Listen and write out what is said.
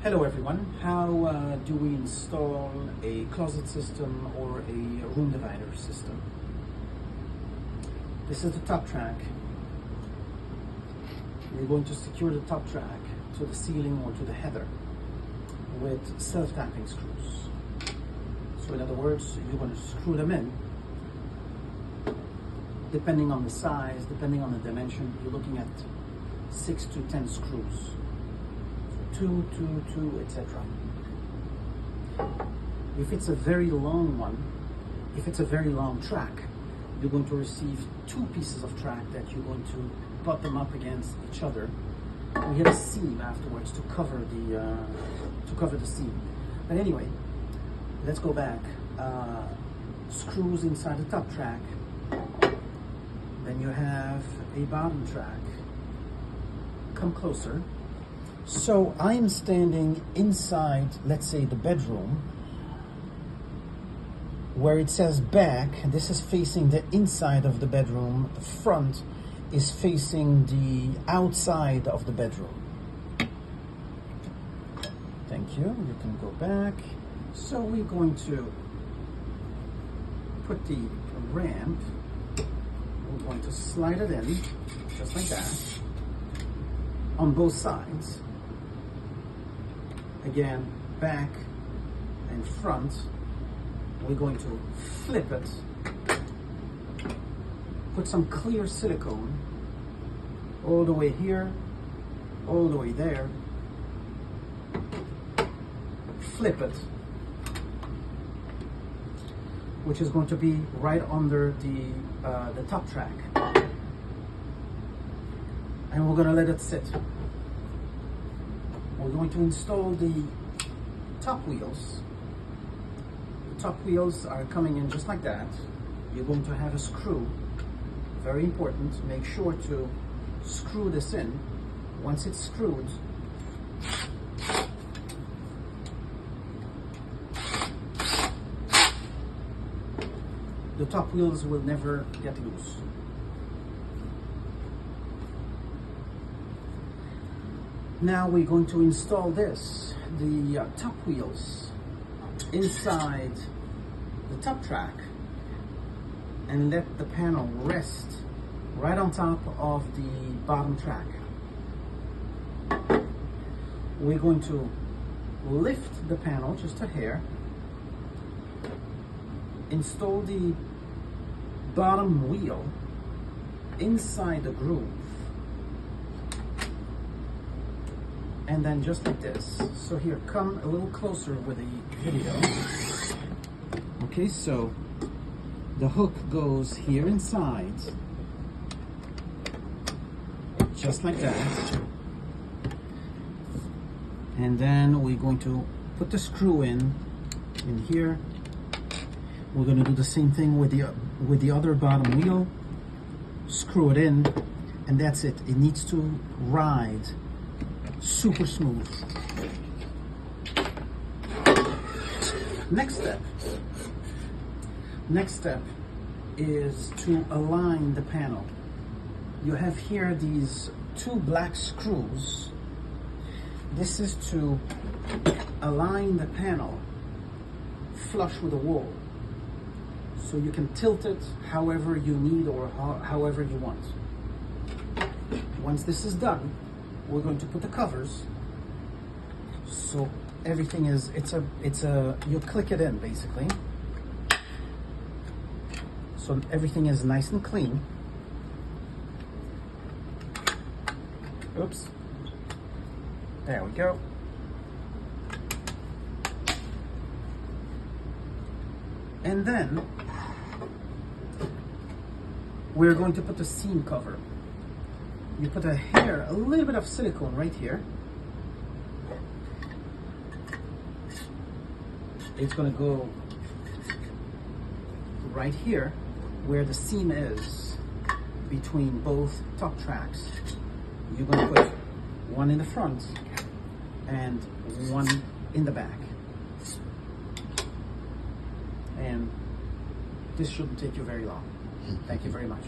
Hello everyone, how do we install a closet system or a room divider system? This is the top track. We're going to secure the top track to the ceiling or to the header with self-tapping screws. So in other words, you're going to screw them in. Depending on the size, depending on the dimension, you're looking at 6 to 10 screws. 2, 2, 2, etc. If it's a very long one, if it's a very long track, you're going to receive 2 pieces of track that you're going to butt them up against each other. We hit a seam afterwards to cover the seam. But anyway, let's go back. Screws inside the top track. Then you have a bottom track. Come closer. So I'm standing inside, let's say, the bedroom, where it says back. This is facing the inside of the bedroom. The front is facing the outside of the bedroom. Thank you. You can go back. So we're going to put the ramp. We're going to slide it in, just like that, on both sides. Again, back and front. We're going to flip it, put some clear silicone all the way here, all the way there, flip it, which is going to be right under the top track. And we're going to let it sit. We're going to install the top wheels. The top wheels are coming in just like that. You're going to have a screw. Very important. Make sure to screw this in. Once it's screwed, the top wheels will never get loose. Now we're going to install this, the top wheels, inside the top track, and let the panel rest right on top of the bottom track. We're going to lift the panel just a hair, install the bottom wheel inside the groove, and then just like this. So here, come a little closer with the video. Okay, so the hook goes here inside, just like that. And then we're going to put the screw in here. We're going to do the same thing with the other bottom wheel. Screw it in, and that's it. It needs to ride super smooth. Next step is to align the panel. You have here these 2 black screws. This is to align the panel flush with the wall, so you can tilt it however you need or however you want. Once this is done, we're going to put the covers, so everything is, you click it in basically, so everything is nice and clean. Oops, there we go. And then we're going to put the seam cover. You put a little bit of silicone right here. It's going to go right here where the seam is between both top tracks. You're going to put one in the front and one in the back. And this shouldn't take you very long. Thank you very much.